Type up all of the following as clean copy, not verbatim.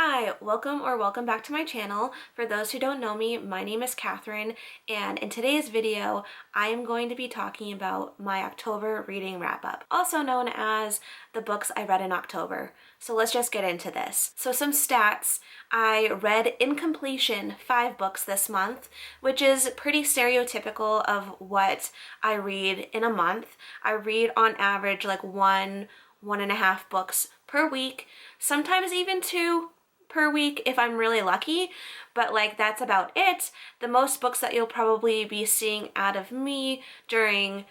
Hi, welcome back to my channel. For those who don't know me, my name is Katharine, and in today's video, I am going to be talking about my October reading wrap-up, also known as the books I read in October. So let's just get into this. So some stats. I read in completion 5 books this month, which is pretty stereotypical of what I read in a month. I read on average like 1.5 books per week, sometimes even 2 per week if I'm really lucky, but like that's about it. The most books that you'll probably be seeing out of me during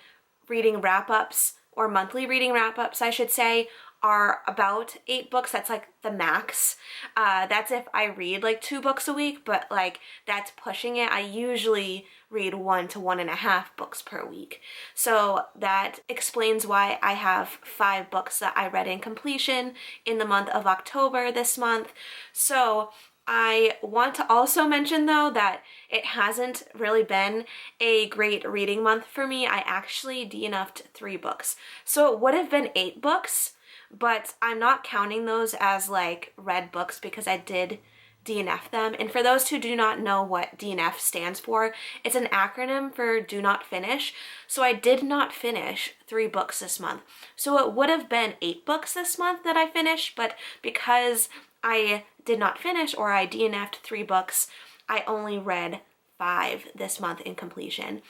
reading wrap-ups, or monthly reading wrap-ups I should say, are about 8 books. That's like the max. That's if I read like 2 books a week, but like that's pushing it. I usually read 1 to 1.5 books per week. So that explains why I have 5 books that I read in completion in the month of October this month. So I want to also mention though that it hasn't really been a great reading month for me. I actually DNF'd 3 books. So it would have been 8 books, but I'm not counting those as like read books because I did DNF them. And for those who do not know what DNF stands for, it's an acronym for do not finish. So I did not finish 3 books this month. So it would have been 8 books this month that I finished, but because I did not finish, or I DNF'd 3 books, I only read 5 this month in completion.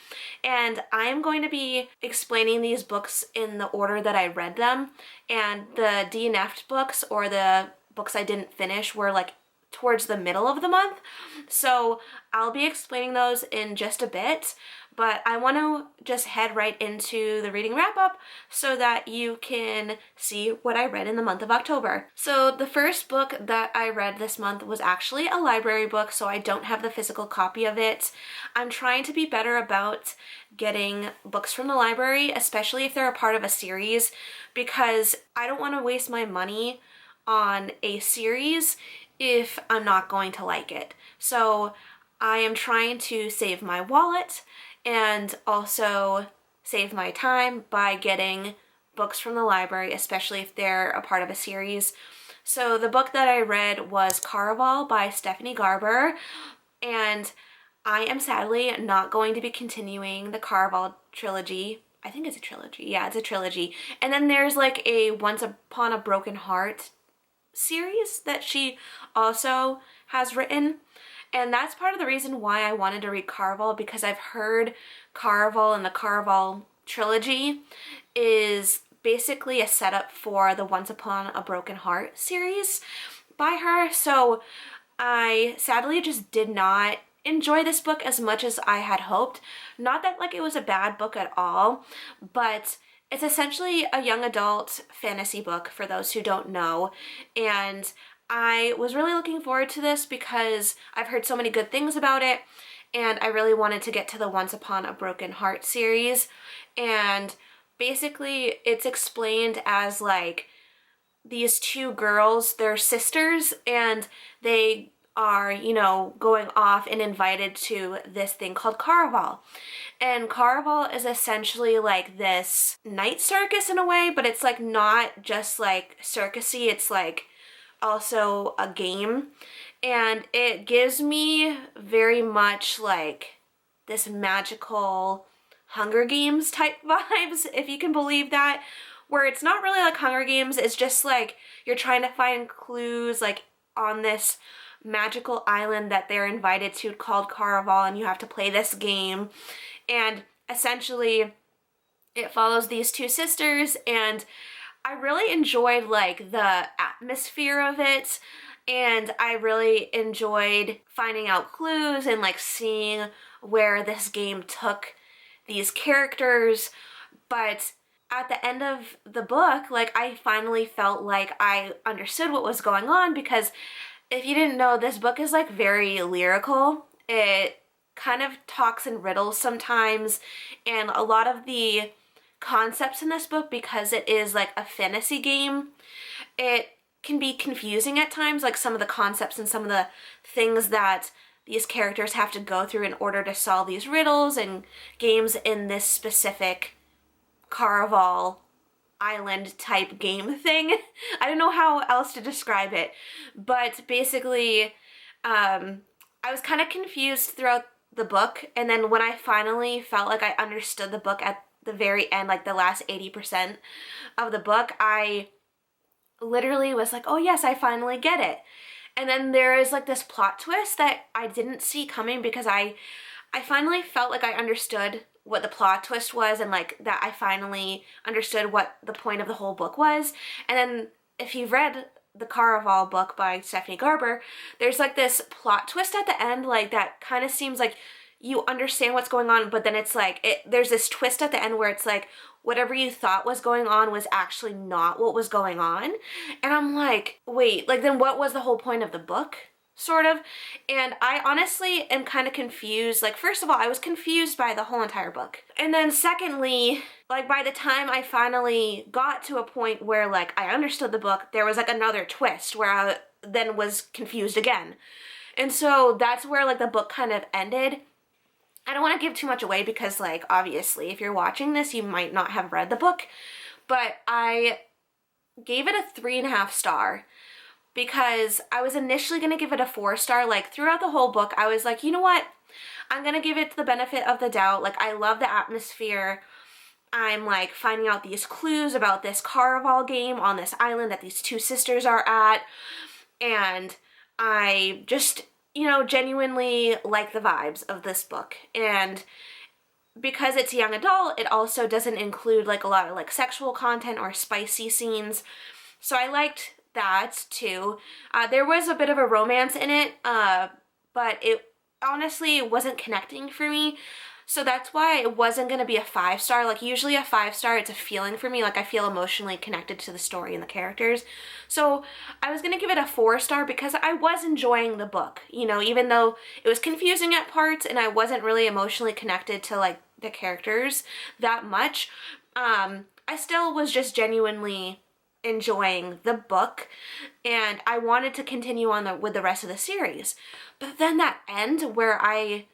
And I am going to be explaining these books in the order that I read them, and the DNF'd books, or the books I didn't finish, were like towards the middle of the month. So I'll be explaining those in just a bit, but I want to just head right into the reading wrap-up so that you can see what I read in the month of October. So the first book that I read this month was actually a library book, so I don't have the physical copy of it. I'm trying to be better about getting books from the library, especially if they're a part of a series, because I don't want to waste my money on a series if I'm not going to like it. So I am trying to save my wallet and also save my time by getting books from the library, especially if they're a part of a series. So the book that I read was Caraval by Stephanie Garber, and I am sadly not going to be continuing the Caraval trilogy. I think it's a trilogy. Yeah, it's a trilogy. And then there's like a Once Upon a Broken Heart series that she also has written, and that's part of the reason why I wanted to read Caraval, because I've heard Caraval and the Caraval trilogy is basically a setup for the Once Upon a Broken Heart series by her. So I sadly just did not enjoy this book as much as I had hoped. Not that like it was a bad book at all, but it's essentially a young adult fantasy book for those who don't know, and I was really looking forward to this because I've heard so many good things about it, and I really wanted to get to the Once Upon a Broken Heart series. And basically it's explained as like these 2 girls, they're sisters, and they are, you know, going off and invited to this thing called Caraval. And Caraval is essentially like this night circus in a way, but it's like not just like circusy, it's like also a game. And it gives me very much like this magical Hunger Games type vibes, if you can believe that, where it's not really like Hunger Games, it's just like you're trying to find clues like on this magical island that they're invited to called Caraval, and you have to play this game. And essentially it follows these 2 sisters, and I really enjoyed like the atmosphere of it, and I really enjoyed finding out clues and like seeing where this game took these characters. But at the end of the book, like I finally felt like I understood what was going on, because if you didn't know, this book is like very lyrical. It kind of talks in riddles sometimes, and a lot of the concepts in this book, because it is like a fantasy game, it can be confusing at times, like some of the concepts and some of the things that these characters have to go through in order to solve these riddles and games in this specific Caraval island type game thing. I don't know how else to describe it, but basically I was kind of confused throughout the book, and then when I finally felt like I understood the book at the very end, like the last 80% of the book, I literally was like, oh yes, I finally get it. And then there is like this plot twist that I didn't see coming, because I finally felt like I understood what the plot twist was, and like that I finally understood what the point of the whole book was. And then if you've read the Caraval book by Stephanie Garber, there's like this plot twist at the end, like that kind of seems like you understand what's going on, but then it's like there's this twist at the end where it's like whatever you thought was going on was actually not what was going on. And I'm like, wait, like then what was the whole point of the book? Sort of. And I honestly am kind of confused. Like, first of all, I was confused by the whole entire book. And then secondly, like by the time I finally got to a point where like I understood the book, there was like another twist where I then was confused again. And so that's where like the book kind of ended. I don't want to give too much away because like obviously if you're watching this you might not have read the book, but I gave it a 3.5 star. Because I was initially going to give it a 4 star. Like throughout the whole book, I was like, you know what? I'm going to give it the benefit of the doubt. Like I love the atmosphere. I'm like finding out these clues about this Caraval game on this island that these two sisters are at. And I just, you know, genuinely like the vibes of this book. And because it's young adult, it also doesn't include like a lot of like sexual content or spicy scenes. So I liked that too. There was a bit of a romance in it, but it honestly wasn't connecting for me. So that's why it wasn't going to be a 5 star. Like usually a 5 star, it's a feeling for me. Like I feel emotionally connected to the story and the characters. So I was going to give it a 4 star because I was enjoying the book, you know, even though it was confusing at parts and I wasn't really emotionally connected to like the characters that much. I still was just genuinely enjoying the book, and I wanted to continue on with the rest of the series. But then that end where I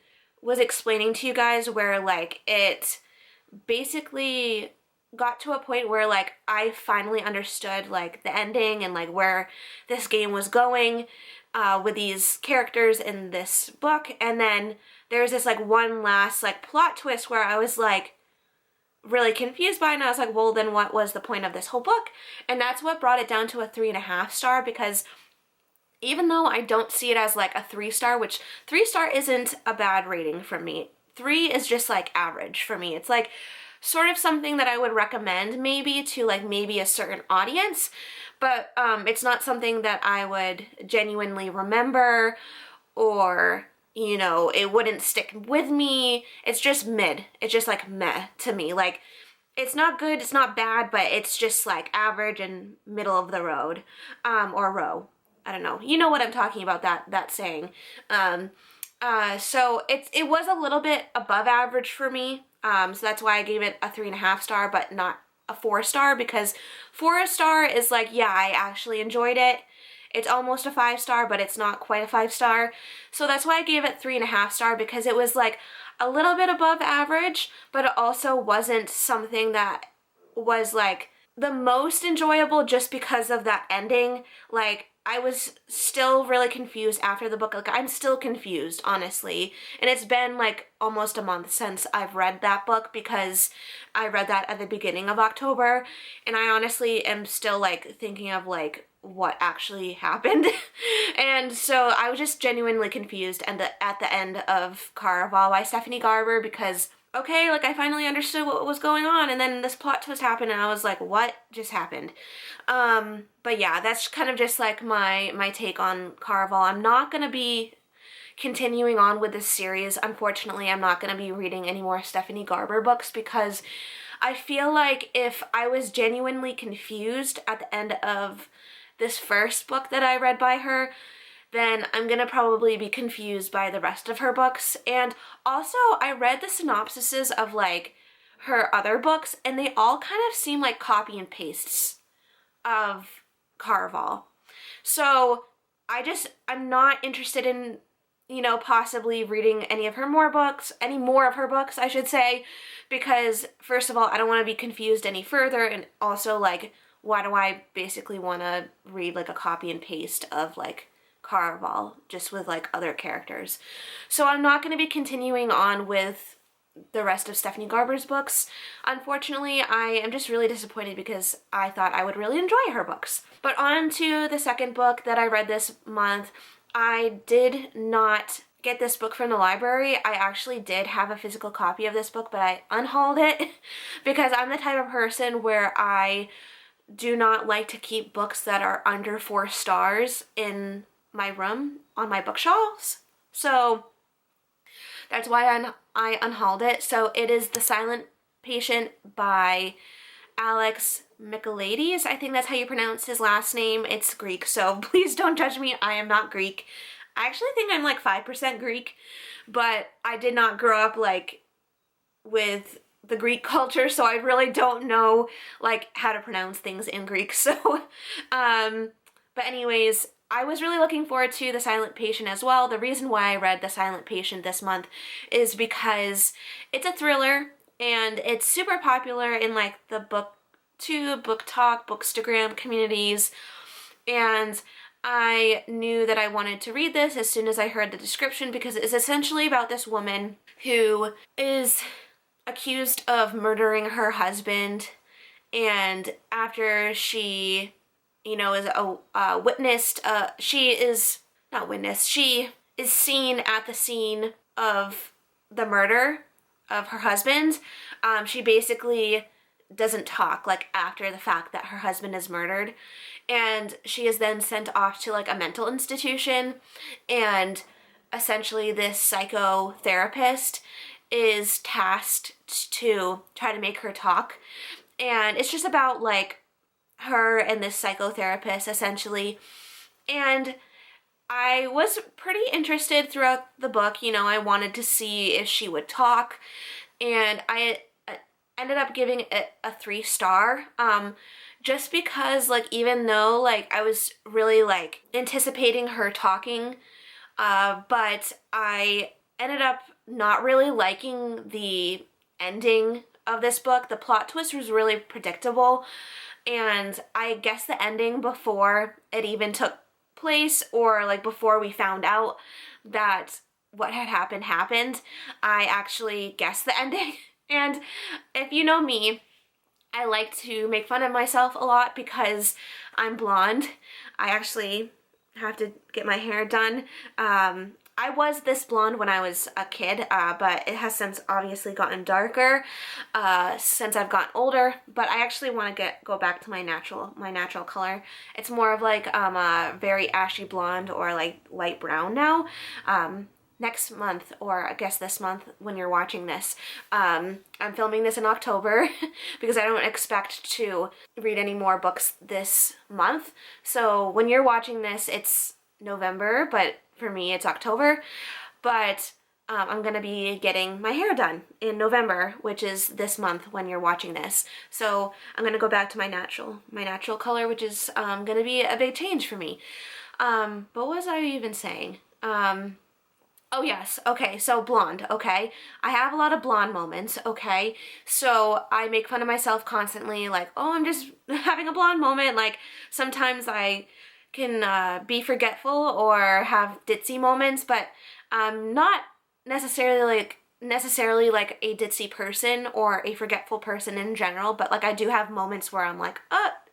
was explaining to you guys where like it basically got to a point where like I finally understood like the ending and like where this game was going with these characters in this book, and then there's this like one last like plot twist where I was like really confused by it, and I was like, well then what was the point of this whole book? And that's what brought it down to a 3.5 star, because even though I don't see it as like a 3 star, which 3 star isn't a bad rating for me, 3 is just like average for me. It's like sort of something that I would recommend maybe to like maybe a certain audience, but it's not something that I would genuinely remember, or you know, it wouldn't stick with me. It's just mid. It's just like meh to me. Like, it's not good, it's not bad, but it's just like average and middle of the road, or row. I don't know. You know what I'm talking about, that saying. So it was a little bit above average for me. So that's why I gave it a 3.5 star, but not a 4 star, because 4 star is like, yeah, I actually enjoyed it. It's almost a 5 star, but it's not quite a 5 star. So that's why I gave it 3.5 star, because it was like a little bit above average, but it also wasn't something that was like the most enjoyable just because of that ending. Like, I was still really confused after the book. Like, I'm still confused, honestly. And it's been like almost a month since I've read that book, because I read that at the beginning of October. And I honestly am still like thinking of like what actually happened. And so I was just genuinely confused at the end of Caraval by Stephanie Garber, because okay, like I finally understood what was going on, and then this plot twist happened and I was like, what just happened? But yeah, that's kind of just like my take on Caraval. I'm not gonna be continuing on with this series. Unfortunately, I'm not gonna be reading any more Stephanie Garber books, because I feel like if I was genuinely confused at the end of this first book that I read by her, then I'm gonna probably be confused by the rest of her books. And also, I read the synopsises of like her other books, and they all kind of seem like copy and pastes of Caraval. So I'm not interested in, you know, possibly reading any more of her books, I should say, because first of all, I don't want to be confused any further, and also, like, why do I basically want to read, like, a copy and paste of, like, Caraval, just with, like, other characters. So I'm not going to be continuing on with the rest of Stephanie Garber's books. Unfortunately, I am just really disappointed because I thought I would really enjoy her books. But on to the second book that I read this month. I did not get this book from the library. I actually did have a physical copy of this book, but I unhauled it because I'm the type of person where I do not like to keep books that are under 4 stars in my room on my bookshelves. So that's why I unhauled it. So it is The Silent Patient by Alex Michaelides. I think that's how you pronounce his last name. It's Greek, so please don't judge me. I am not Greek. I actually think I'm like 5% Greek, but I did not grow up like with the Greek culture, so I really don't know like how to pronounce things in Greek. So, but anyways, I was really looking forward to The Silent Patient as well. The reason why I read The Silent Patient this month is because it's a thriller and it's super popular in like the BookTube, BookTok, Bookstagram communities, and I knew that I wanted to read this as soon as I heard the description because it's essentially about this woman who is accused of murdering her husband, and after she, you know, is she is seen at the scene of the murder of her husband. She basically doesn't talk like after the fact that her husband is murdered, and she is then sent off to like a mental institution, and essentially this psychotherapist is tasked to try to make her talk, and it's just about like her and this psychotherapist essentially. And I was pretty interested throughout the book. You know, I wanted to see if she would talk, and I ended up giving it a 3-star, just because like even though like I was really like anticipating her talking, but I ended up not really liking the ending of this book. The plot twist was really predictable, and I guess the ending before it even took place, or like before we found out that what had happened, I actually guessed the ending. And if you know me, I like to make fun of myself a lot because I'm blonde. I actually have to get my hair done. I was this blonde when I was a kid, but it has since obviously gotten darker since I've gotten older. But I actually want to go back to my natural color. It's more of like a very ashy blonde or like light brown now. Next month, or I guess this month when you're watching this, I'm filming this in October because I don't expect to read any more books this month. So when you're watching this, it's November, but for me it's October. But I'm gonna be getting my hair done in November, which is this month when you're watching this. So I'm gonna go back to my natural color, which is gonna be a big change for me. But what was I even saying? Oh yes, okay, so blonde, okay? I have a lot of blonde moments, okay? So I make fun of myself constantly, like, oh, I'm just having a blonde moment. Like, sometimes I can be forgetful or have ditzy moments, but I'm not necessarily like a ditzy person or a forgetful person in general, but like I do have moments where I'm like,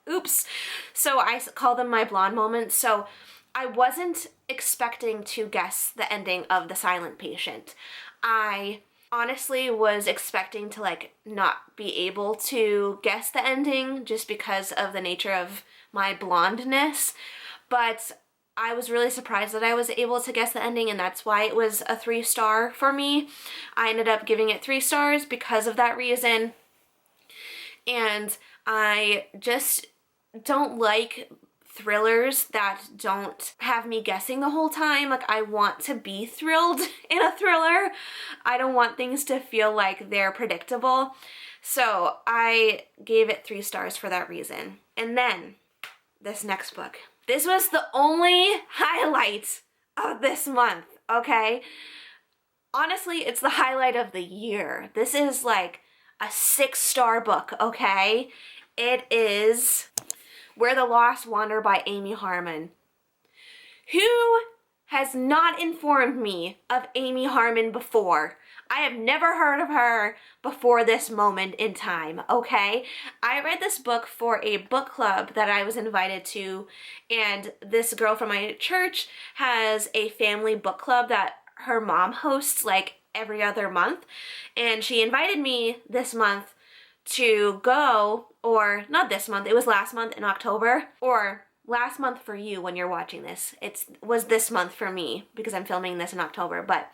oops. So I call them my blonde moments. So I wasn't expecting to guess the ending of The Silent Patient. I honestly was expecting to like not be able to guess the ending just because of the nature of my blondness, but I was really surprised that I was able to guess the ending, and that's why it was a 3-star for me. I ended up giving it 3 stars because of that reason, and I just don't like thrillers that don't have me guessing the whole time. Like, I want to be thrilled in a thriller. I don't want things to feel like they're predictable. So I gave it 3 stars for that reason. And then this next book. This was the only highlight of this month. okay? Honestly, it's the highlight of the year. This is like a 6-star book, okay? It is Where the Lost Wander by Amy Harmon. Who has not informed me of Amy Harmon before? I have never heard of her before this moment in time, okay? I read this book for a book club that I was invited to, and this girl from my church has a family book club that her mom hosts like every other month, and she invited me this month to go, or not this month, it was last month in October, or last month for you when you're watching this. It was this month for me because I'm filming this in October, but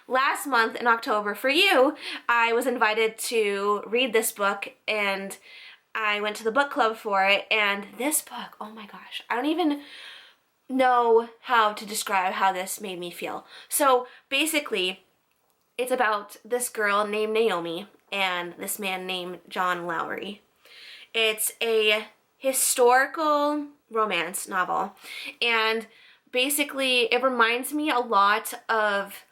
last month in October for you, I was invited to read this book, and I went to the book club for it, and this book, oh my gosh, I don't even know how to describe how this made me feel. So basically, it's about this girl named Naomi and this man named John Lowry. It's a historical romance novel, and basically it reminds me a lot of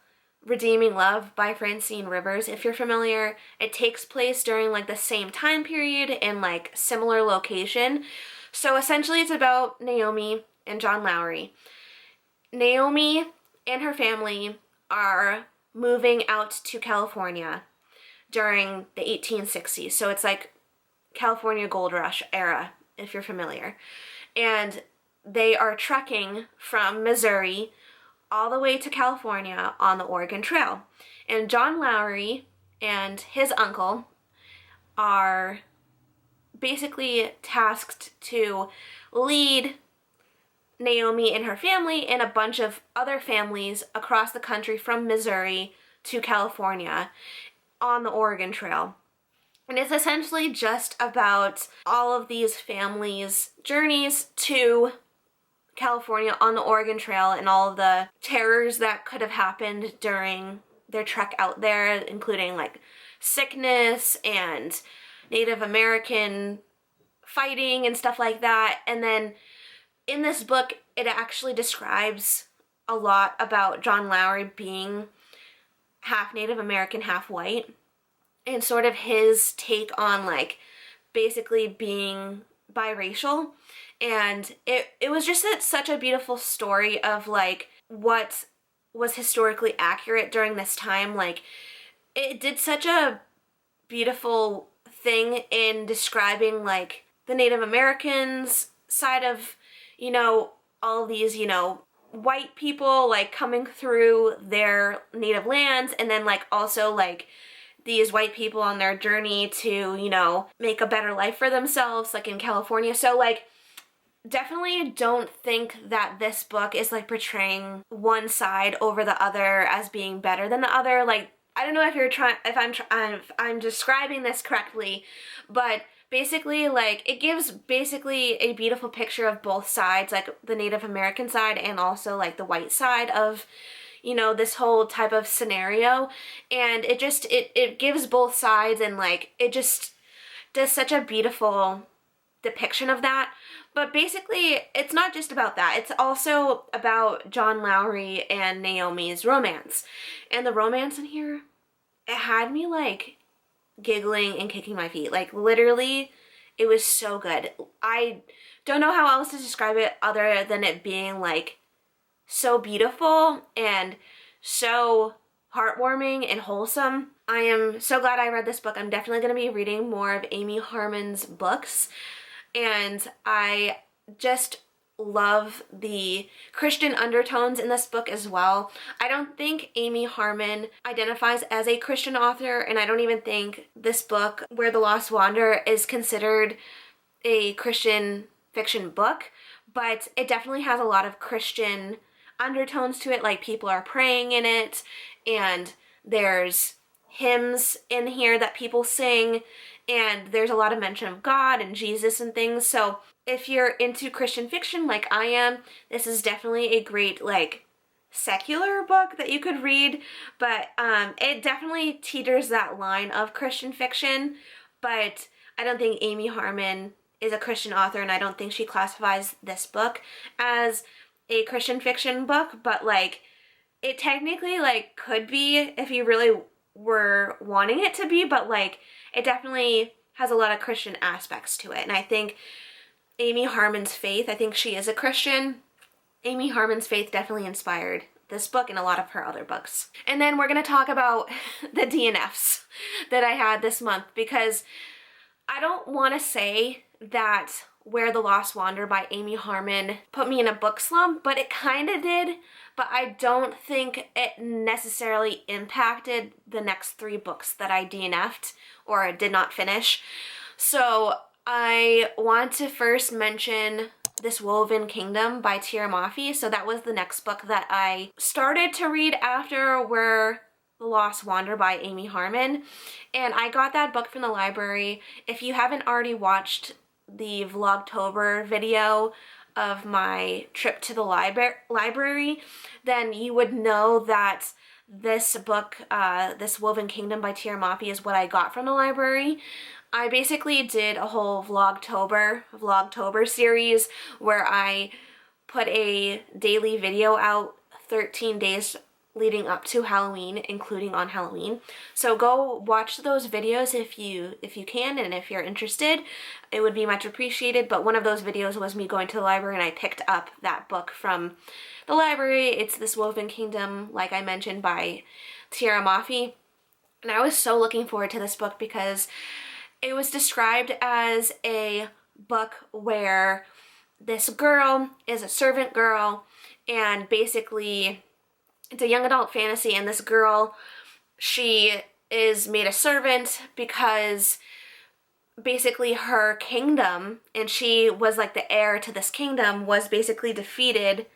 Redeeming Love by Francine Rivers, if you're familiar. It takes place during like the same time period in like similar location. So essentially it's about Naomi and John Lowry. Naomi and her family are moving out to California during the 1860s. So it's like California Gold Rush era, if you're familiar. And they are trekking from Missouri all the way to California on the Oregon Trail. And John Lowry and his uncle are basically tasked to lead Naomi and her family and a bunch of other families across the country from Missouri to California on the Oregon Trail. And it's essentially just about all of these families' journeys to California on the Oregon Trail and all of the terrors that could have happened during their trek out there, including like sickness and Native American fighting and stuff like that. And then in this book, it actually describes a lot about John Lowry being half Native American, half white, and sort of his take on like basically being biracial. And it was just such a beautiful story of like what was historically accurate during this time. Like it did such a beautiful thing in describing like the Native Americans side of, you know, all these, you know, white people like coming through their native lands, and then like also like these white people on their journey to, you know, make a better life for themselves, like in California. So like definitely don't think that this book is like portraying one side over the other as being better than the other. Like I don't know if I'm describing this correctly, but basically like it gives basically a beautiful picture of both sides, like the Native American side and also like the white side of, you know, this whole type of scenario. And it just it gives both sides, and like it just does such a beautiful depiction of that. But basically it's not just about that, it's also about John Lowry and Naomi's romance. And the romance in here, it had me like giggling and kicking my feet. Like literally it was so good. I don't know how else to describe it other than it being like so beautiful and so heartwarming and wholesome. I am so glad I read this book. I'm definitely going to be reading more of Amy Harmon's books, and I just love the Christian undertones in this book as well. I don't think Amy Harmon identifies as a Christian author, and I don't even think this book, Where the Lost Wander, is considered a Christian fiction book, but it definitely has a lot of Christian undertones to it. Like people are praying in it, and there's hymns in here that people sing, and there's a lot of mention of God and Jesus and things. So if you're into Christian fiction like I am, this is definitely a great like secular book that you could read. But it definitely teeters that line of Christian fiction, but I don't think Amy Harmon is a Christian author, and I don't think she classifies this book as a Christian fiction book. But like it technically like could be if you really were wanting it to be, but like it definitely has a lot of Christian aspects to it. And I think Amy Harmon's faith, I think she is a Christian. Amy Harmon's faith definitely inspired this book and a lot of her other books. And then we're going to talk about the DNFs that I had this month, because I don't want to say that Where the Lost Wander by Amy Harmon put me in a book slump, but it kind of did. But I don't think it necessarily impacted the next 3 books that I DNF'd or did not finish. So I want to first mention This Woven Kingdom by Tahereh Mafi. So that was the next book that I started to read after Where the Lost Wander by Amy Harmon. And I got that book from the library. If you haven't already watched the Vlogtober video of my trip to the library, then you would know that this book, This Woven Kingdom by Tahereh Mafi, is what I got from the library. I basically did a whole Vlogtober series where I put a daily video out 13 days leading up to Halloween, including on Halloween. So go watch those videos if you can, and if you're interested, it would be much appreciated. But one of those videos was me going to the library and I picked up that book from the library. It's This Woven Kingdom, like I mentioned, by Tahereh Mafi. And I was so looking forward to this book because it was described as a book where this girl is a servant girl, and basically it's a young adult fantasy, and this girl, she is made a servant because basically her kingdom, and she was like the heir to this kingdom, was basically defeated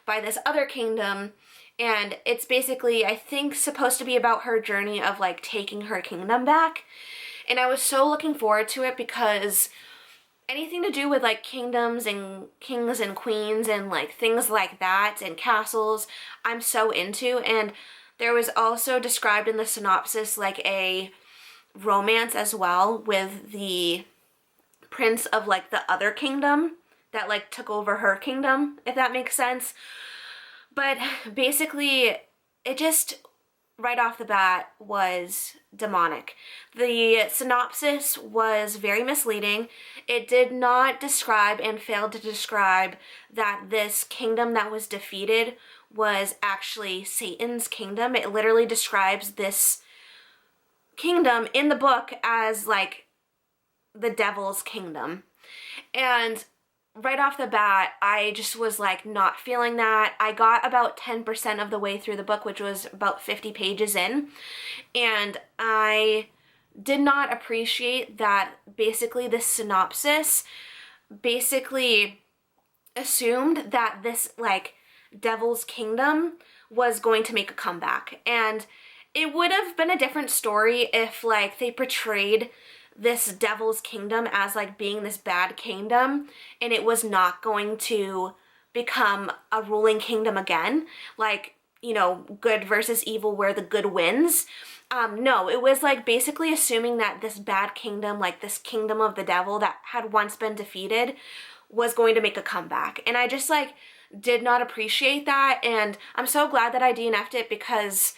by this other kingdom. And it's basically, I think, supposed to be about her journey of like taking her kingdom back. And I was so looking forward to it because anything to do with like kingdoms and kings and queens and like things like that and castles, I'm so into. And there was also described in the synopsis like a romance as well with the prince of like the other kingdom that like took over her kingdom, if that makes sense. But basically it just right off the bat was demonic. The synopsis was very misleading. It did not describe and failed to describe that this kingdom that was defeated was actually Satan's kingdom. It literally describes this kingdom in the book as like the devil's kingdom. And right off the bat, I just was like not feeling that. I got about 10% of the way through the book, which was about 50 pages in, and I did not appreciate that basically the synopsis basically assumed that this like devil's kingdom was going to make a comeback. And it would have been a different story if like they portrayed this devil's kingdom as like being this bad kingdom and it was not going to become a ruling kingdom again, like, you know, good versus evil where the good wins. No, it was like basically assuming that this bad kingdom, like this kingdom of the devil that had once been defeated, was going to make a comeback. And I just like did not appreciate that, and I'm so glad that I DNF'd it because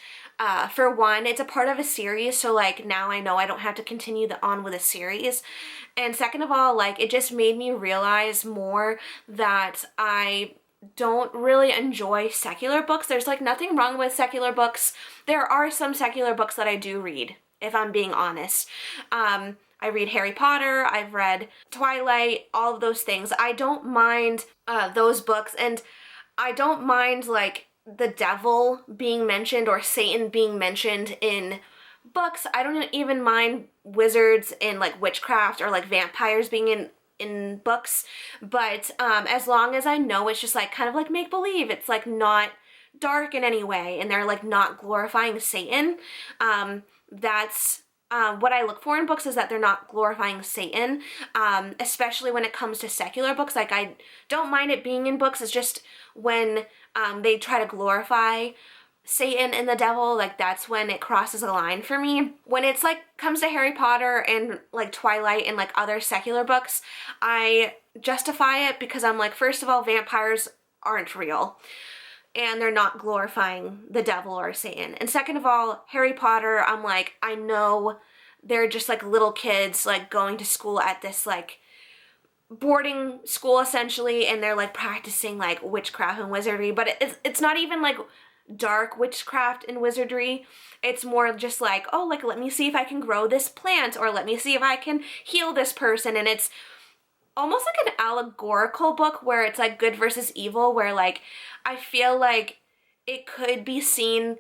for one, it's a part of a series, so like now I know I don't have to continue on with a series. And second of all, like it just made me realize more that I don't really enjoy secular books. There's like nothing wrong with secular books. There are some secular books that I do read, if I'm being honest. I read Harry Potter, I've read Twilight, all of those things. I don't mind those books, and I don't mind like the devil being mentioned or Satan being mentioned in books. I don't even mind wizards and like witchcraft or like vampires being in books, but as long as I know it's just like kind of like make-believe, it's like not dark in any way and they're like not glorifying Satan, that's what I look for in books, is that they're not glorifying Satan, especially when it comes to secular books. Like I don't mind it being in books, it's just when they try to glorify Satan and the devil, like that's when it crosses a line for me. When it's like comes to Harry Potter and like Twilight and like other secular books, I justify it because I'm like, first of all, vampires aren't real. and they're not glorifying the devil or Satan. And second of all, Harry Potter, I'm like, I know they're just like little kids like going to school at this like boarding school essentially, and they're like practicing like witchcraft and wizardry, but it's not even like dark witchcraft and wizardry. It's more just like, oh, like let me see if I can grow this plant, or let me see if I can heal this person. And it's almost like an allegorical book where it's like good versus evil, where like I feel like it could be seen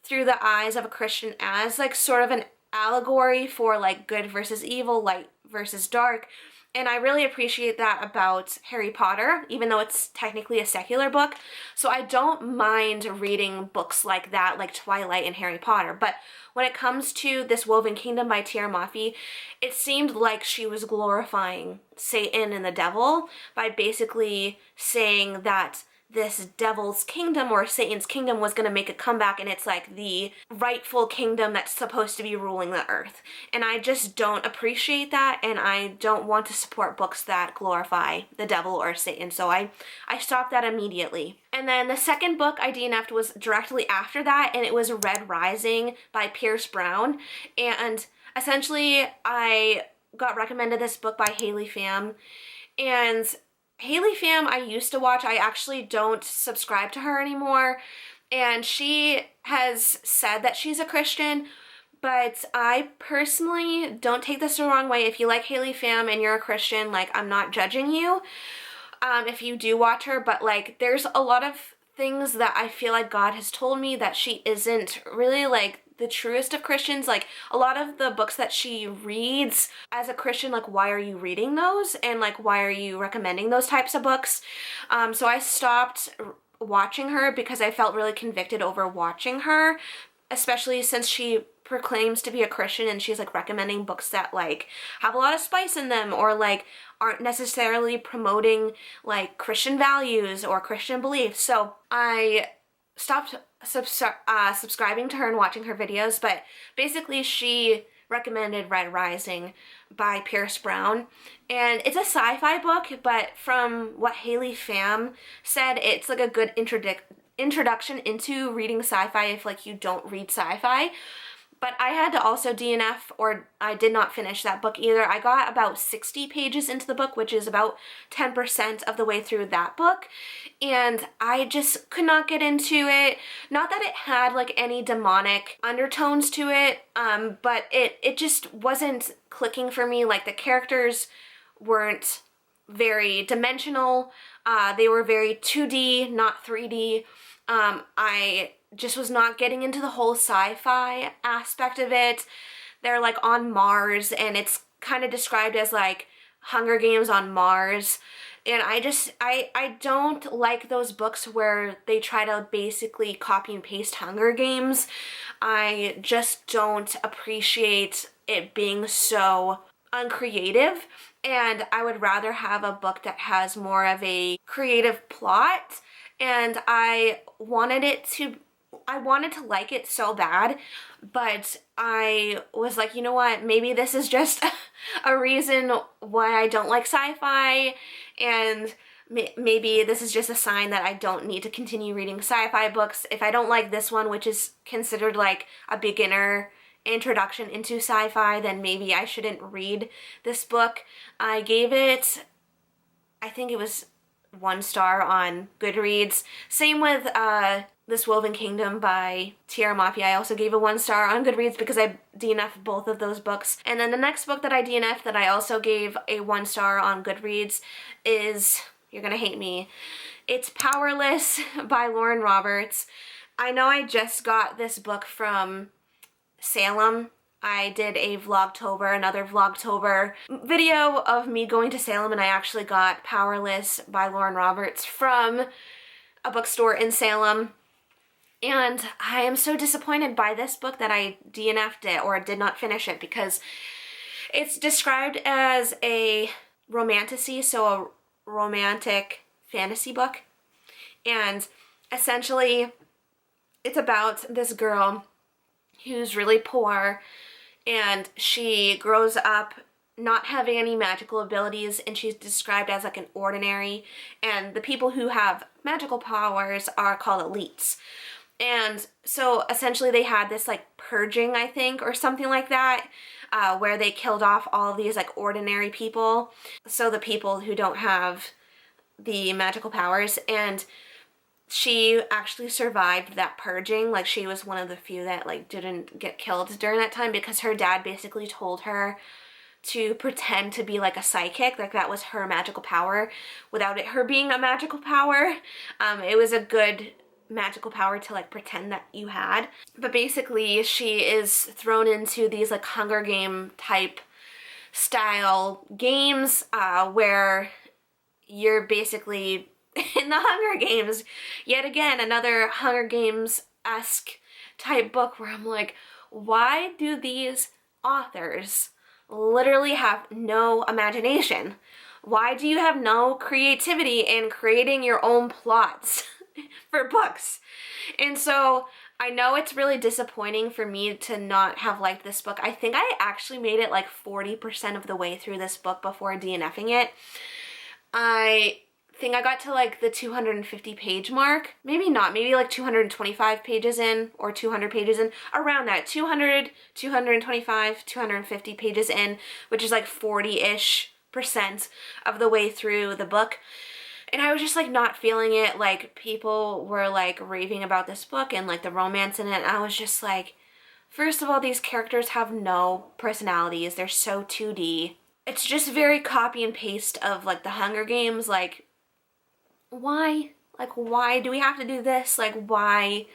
through the eyes of a Christian as like sort of an allegory for like good versus evil, light versus dark. And I really appreciate that about Harry Potter, even though it's technically a secular book. So I don't mind reading books like that, like Twilight and Harry Potter. But when it comes to this Woven Kingdom by Tahereh Mafi, it seemed like she was glorifying Satan and the devil by basically saying that this devil's kingdom or Satan's kingdom was going to make a comeback, and it's like the rightful kingdom that's supposed to be ruling the earth. And I just don't appreciate that, and I don't want to support books that glorify the devil or Satan. So I stopped that immediately. And then the second book I DNF'd was directly after that, and it was Red Rising by Pierce Brown. And essentially I got recommended this book by Haley Pham, and Haley Pham I used to watch. I actually don't subscribe to her anymore, and she has said that she's a Christian, but I personally don't take this the wrong way. If you like Haley Pham and you're a Christian, like, I'm not judging you if you do watch her, but like there's a lot of things that I feel like God has told me that she isn't really like the truest of Christians. Like a lot of the books that she reads as a Christian, like why are you reading those, and like why are you recommending those types of books? So I stopped watching her because I felt really convicted over watching her, especially since she proclaims to be a Christian and she's like recommending books that like have a lot of spice in them, or like aren't necessarily promoting like Christian values or Christian beliefs. So I stopped subscribing to her and watching her videos, but basically she recommended Red Rising by Pierce Brown, and it's a sci-fi book, but from what Haley Pham said, it's like a good introduction into reading sci-fi if like you don't read sci-fi. But I had to also DNF, or I did not finish that book either. I got about 60 pages into the book, which is about 10% of the way through that book, and I just could not get into it. Not that it had like any demonic undertones to it, but it just wasn't clicking for me. Like the characters weren't very dimensional. They were very 2D, not 3D. I just was not getting into the whole sci-fi aspect of it. They're like on Mars, and it's kind of described as like Hunger Games on Mars. And I don't like those books where they try to basically copy and paste Hunger Games. I just don't appreciate it being so uncreative, and I would rather have a book that has more of a creative plot. And I wanted to like it so bad, but I was like, you know what, maybe this is just a reason why I don't like sci-fi, and maybe this is just a sign that I don't need to continue reading sci-fi books. If I don't like this one, which is considered like a beginner introduction into sci-fi, then maybe I shouldn't read this book. I gave it, I think it was 1 star on Goodreads. Same with this Woven Kingdom by Tahereh Mafi. I also gave a 1 star on Goodreads because I DNF'd both of those books. And then the next book that I DNF'd that I also gave a 1 star on Goodreads is, you're gonna hate me, it's Powerless by Lauren Roberts. I know I just got this book from Salem. I did a Vlogtober, another Vlogtober video of me going to Salem, and I actually got Powerless by Lauren Roberts from a bookstore in Salem. And I am so disappointed by this book that I DNF'd it, or did not finish it, because it's described as a romantasy, so a romantic fantasy book. And essentially it's about this girl who's really poor, and she grows up not having any magical abilities, and she's described as like an ordinary, and the people who have magical powers are called elites. And so essentially they had this like purging, I think, or something like that, where they killed off all of these like ordinary people. So the people who don't have the magical powers, and she actually survived that purging. Like, she was one of the few that like didn't get killed during that time, because her dad basically told her to pretend to be like a psychic, like that was her magical power without it her being a magical power. It was a good magical power to like pretend that you had. But basically she is thrown into these like Hunger Game type style games, where you're basically in the Hunger Games. Yet again, another Hunger Games-esque type book where I'm like, why do these authors literally have no imagination? Why do you have no creativity in creating your own plots for books? And so I know it's really disappointing for me to not have liked this book. I think I actually made it like 40% of the way through this book before DNFing it. I think I got to like the 250 page mark. Maybe not, maybe like 225 pages in, or 200 pages in, around that. 200, 225, 250 pages in, which is like 40-ish% of the way through the book. And I was just like not feeling it. Like, people were like raving about this book and like the romance in it, and I was just like, first of all, these characters have no personalities. They're so 2D. It's just very copy and paste of like the Hunger Games. Like, why? Like, why do we have to do this? Like, why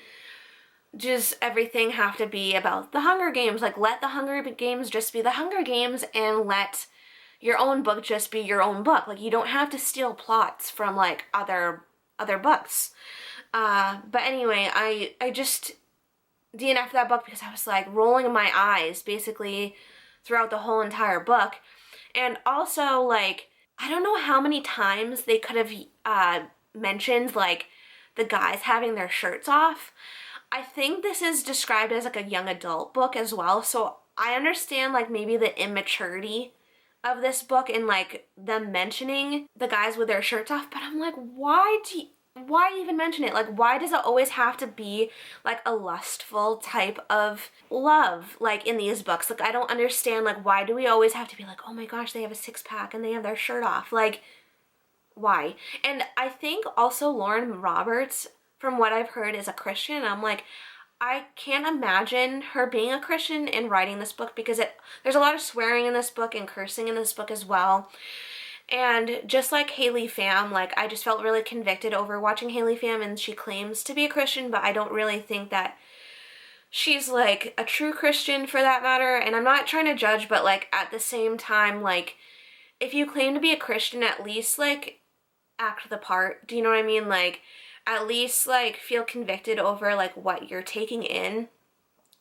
does everything have to be about the Hunger Games? Like, let the Hunger Games just be the Hunger Games, and let your own book just be your own book. Like, you don't have to steal plots from like other books. But anyway, I just DNF'd that book because I was like rolling my eyes basically throughout the whole entire book. And also, like, I don't know how many times they could have mentioned like the guys having their shirts off. I think this is described as like a young adult book as well, so I understand like maybe the immaturity of this book and like them mentioning the guys with their shirts off, but I'm like, why even mention it? Like, why does it always have to be like a lustful type of love like in these books? Like, I don't understand, like, why do we always have to be like, oh my gosh, they have a six-pack and they have their shirt off? Like, why? And I think also Lauren Roberts, from what I've heard, is a Christian, and I'm like, I can't imagine her being a Christian and writing this book, because there's a lot of swearing in this book and cursing in this book as well. And just like Haley Pham, like, I just felt really convicted over watching Haley Pham, and she claims to be a Christian, but I don't really think that she's like a true Christian for that matter. And I'm not trying to judge, but like at the same time, like, if you claim to be a Christian, at least like act the part. Do you know what I mean? Like, at least like feel convicted over like what you're taking in.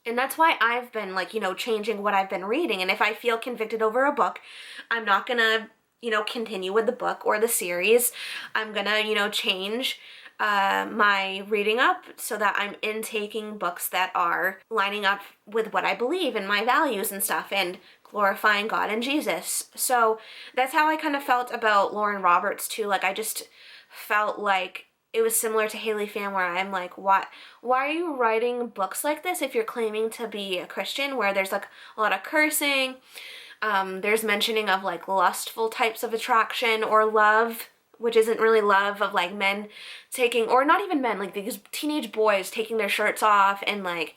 And that's why I've been like, you know, changing what I've been reading. And if I feel convicted over a book, I'm not gonna, you know, continue with the book or the series. I'm gonna, you know, change my reading up so that I'm intaking books that are lining up with what I believe and my values and stuff, and glorifying God and Jesus. So that's how I kind of felt about Lauren Roberts too. Like, I just felt like it was similar to Haley Pham, where I'm like, why are you writing books like this if you're claiming to be a Christian, where there's like a lot of cursing, there's mentioning of like lustful types of attraction or love, which isn't really love, of like men taking, or not even men, like these teenage boys taking their shirts off, and like,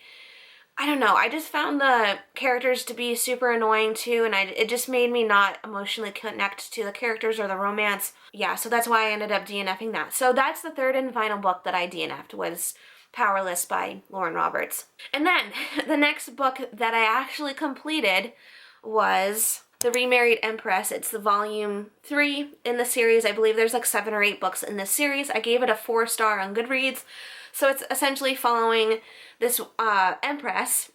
I don't know, I just found the characters to be super annoying too, and it just made me not emotionally connect to the characters or the romance. Yeah, so that's why I ended up DNFing that. So that's the third and final book that I DNF'd, was Powerless by Lauren Roberts. And then the next book that I actually completed was The Remarried Empress. It's the volume 3 in the series. I believe there's like 7 or 8 books in this series. I gave it a 4-star on Goodreads. So it's essentially following this Empress,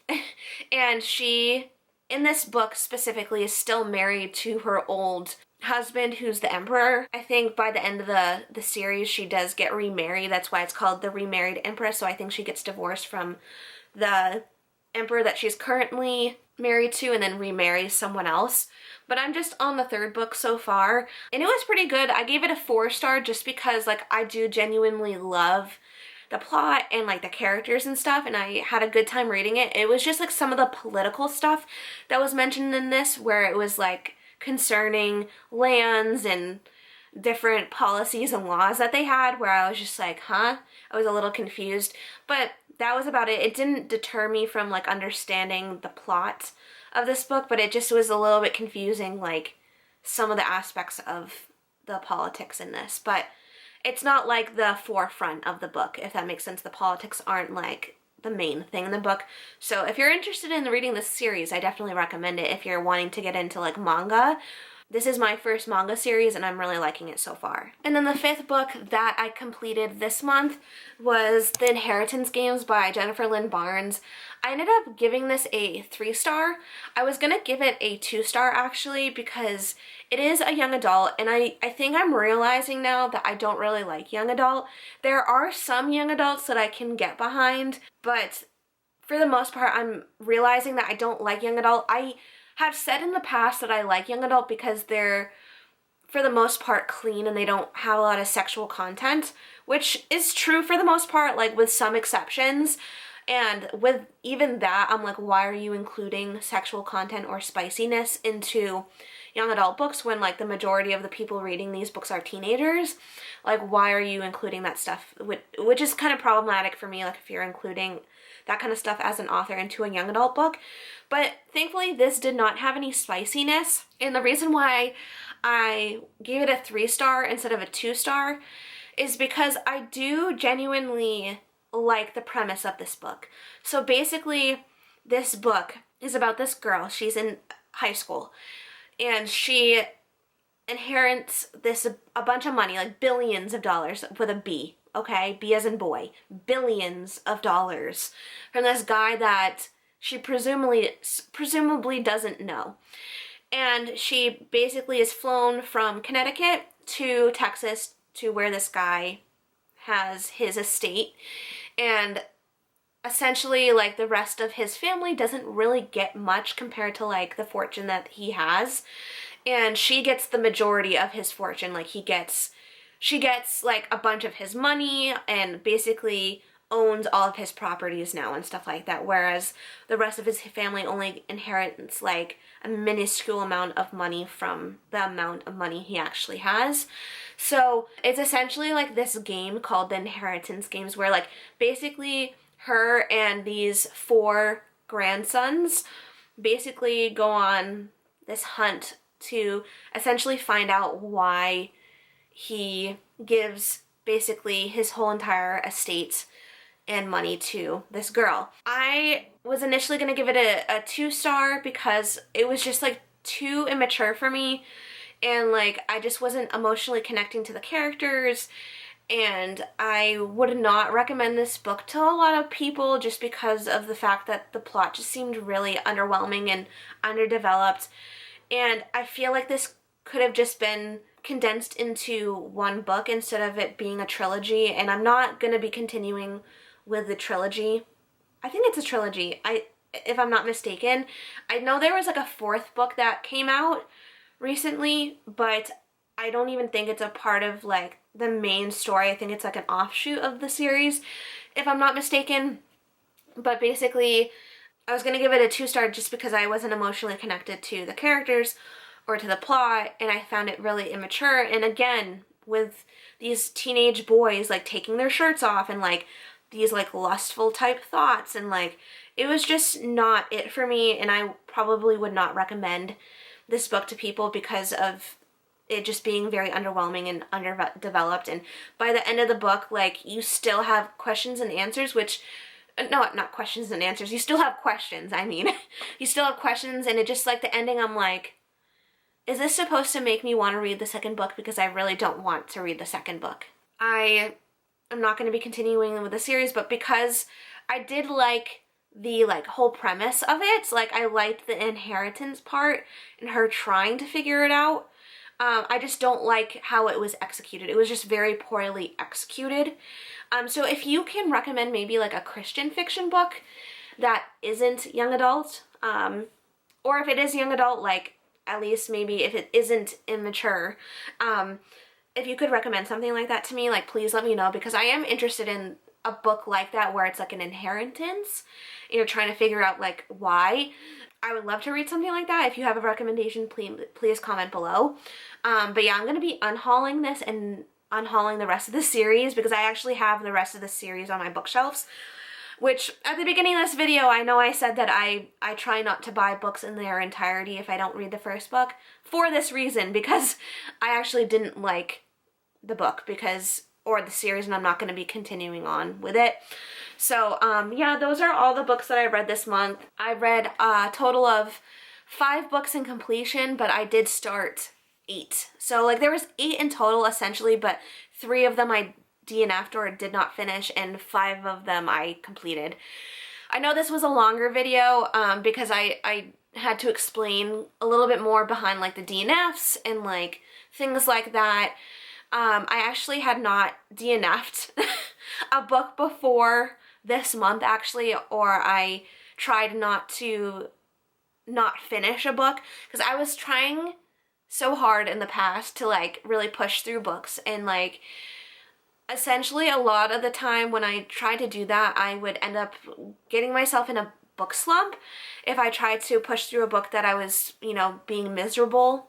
and she, in this book specifically, is still married to her old husband, who's the Emperor. I think by the end of the series, she does get remarried. That's why it's called The Remarried Empress. So I think she gets divorced from the emperor that she's currently married to and then remarries someone else. But I'm just on the 3rd book so far, and it was pretty good. I gave it a 4-star just because like I do genuinely love the plot and like the characters and stuff, and I had a good time reading it. It was just like some of the political stuff that was mentioned in this, where it was like concerning lands and different policies and laws that they had, where I was just like, huh? I was a little confused, but that was about it. It didn't deter me from like understanding the plot of this book, but it just was a little bit confusing, like some of the aspects of the politics in this. But it's not like the forefront of the book, if that makes sense. The politics aren't like the main thing in the book. So if you're interested in reading this series, I definitely recommend it if you're wanting to get into like manga. This is my first manga series and I'm really liking it so far. And then the 5th book that I completed this month was The Inheritance Games by Jennifer Lynn Barnes. I ended up giving this a 3-star. I was gonna give it a 2-star actually, because it is a young adult, and I think I'm realizing now that I don't really like young adult. There are some young adults that I can get behind, but for the most part I'm realizing that I don't like young adult. I have said in the past that I like young adult because they're, for the most part, clean and they don't have a lot of sexual content, which is true for the most part, like with some exceptions. And with even that, I'm like, why are you including sexual content or spiciness into young adult books when like the majority of the people reading these books are teenagers? Like, why are you including that stuff? Which is kind of problematic for me, like if you're including that kind of stuff as an author into a young adult book. But thankfully this did not have any spiciness, and the reason why I gave it a 3-star instead of a 2-star is because I do genuinely like the premise of this book. So basically this book is about this girl. She's in high school and she inherits a bunch of money, like billions of dollars with a B. Okay, B as in boy, billions of dollars from this guy that she presumably doesn't know. And she basically is flown from Connecticut to Texas to where this guy has his estate. And essentially, like, the rest of his family doesn't really get much compared to, like, the fortune that he has. And she gets the majority of his fortune. Like, she gets like a bunch of his money and basically owns all of his properties now and stuff like that, whereas the rest of his family only inherits like a minuscule amount of money from the amount of money he actually has. So it's essentially like this game called the Inheritance Games, where like basically her and these 4 grandsons basically go on this hunt to essentially find out why he gives basically his whole entire estate and money to this girl. I was initially going to give it a 2-star because it was just like too immature for me, and like I just wasn't emotionally connecting to the characters, and I would not recommend this book to a lot of people just because of the fact that the plot just seemed really underwhelming and underdeveloped. And I feel like this could have just been condensed into one book instead of it being a trilogy, and I'm not going to be continuing with the trilogy. I think it's a trilogy, if I'm not mistaken. I know there was like a 4th book that came out recently, but I don't even think it's a part of like the main story. I think it's like an offshoot of the series, if I'm not mistaken. But basically, I was going to give it a 2-star just because I wasn't emotionally connected to the characters or to the plot, and I found it really immature. And again, with these teenage boys like taking their shirts off and like these like lustful type thoughts, and like it was just not it for me, and I probably would not recommend this book to people because of it just being very underwhelming and underdeveloped. And by the end of the book, like, you still have questions and answers, which no, not questions and answers, you still have questions, I mean you still have questions, and it just like the ending, I'm like, is this supposed to make me want to read the 2nd book? Because I really don't want to read the 2nd book. I am not going to be continuing with the series, but because I did like the like whole premise of it, like I liked the inheritance part and her trying to figure it out. I just don't like how it was executed. It was just very poorly executed. So if you can recommend maybe like a Christian fiction book that isn't young adult, or if it is young adult, like at least maybe if it isn't immature, if you could recommend something like that to me, like please let me know, because I am interested in a book like that where it's like an inheritance. You're trying to figure out like why. I would love to read something like that. If you have a recommendation, please comment below. But yeah, I'm going to be unhauling this and unhauling the rest of the series, because I actually have the rest of the series on my bookshelves. Which, at the beginning of this video, I know I said that I try not to buy books in their entirety if I don't read the first book, for this reason, because I actually didn't like the book, or the series, and I'm not going to be continuing on with it. So, yeah, those are all the books that I read this month. I read a total of 5 books in completion, but I did start 8. So, like, there was 8 in total, essentially, but 3 of them I DNF'd or did not finish, and 5 of them I completed. I know this was a longer video because I had to explain a little bit more behind like the DNFs and like things like that. I actually had not DNF'd a book before this month actually, or I tried not to not finish a book, because I was trying so hard in the past to like really push through books, and like essentially a lot of the time when I tried to do that, I would end up getting myself in a book slump if I tried to push through a book that I was, you know, being miserable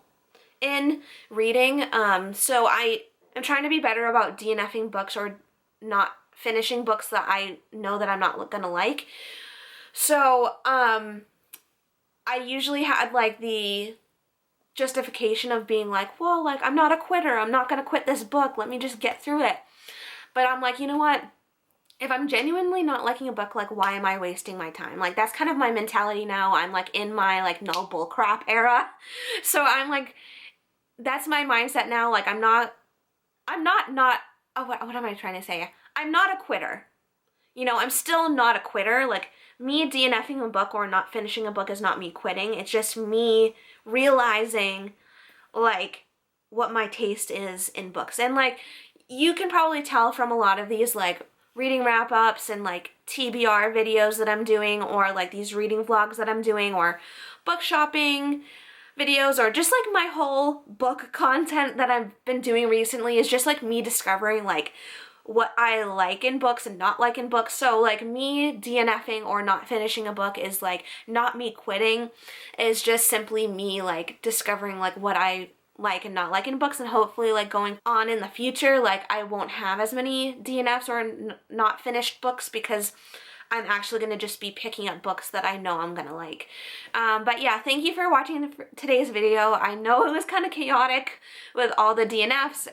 in reading. So I am trying to be better about DNFing books or not finishing books that I know that I'm not gonna like. So I usually had like the justification of being like, well, like I'm not a quitter, I'm not gonna quit this book, let me just get through it. But I'm like, you know what? If I'm genuinely not liking a book, like, why am I wasting my time? Like, that's kind of my mentality now. I'm, like, in my, like, no bull crap era. So I'm, like, that's my mindset now. Like, what am I trying to say? I'm not a quitter. You know, I'm still not a quitter. Like, me DNFing a book or not finishing a book is not me quitting. It's just me realizing, like, what my taste is in books. And, like, you can probably tell from a lot of these like reading wrap-ups and like TBR videos that I'm doing, or like these reading vlogs that I'm doing, or book shopping videos, or just like my whole book content that I've been doing recently is just like me discovering like what I like in books and not like in books. So like me DNFing or not finishing a book is like not me quitting, is just simply me like discovering like what I like and not like in books, and hopefully like going on in the future like I won't have as many DNFs or not finished books, because I'm actually going to just be picking up books that I know I'm going to like. But yeah, thank you for watching today's video. I know it was kind of chaotic with all the DNFs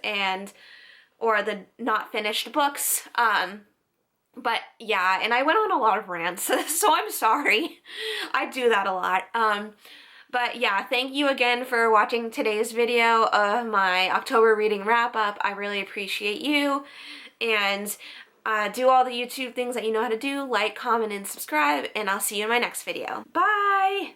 or the not finished books. But yeah, and I went on a lot of rants, so I'm sorry. I do that a lot. But yeah, thank you again for watching today's video of my October reading wrap-up. I really appreciate you. And do all the YouTube things that you know how to do. Like, comment, and subscribe. And I'll see you in my next video. Bye!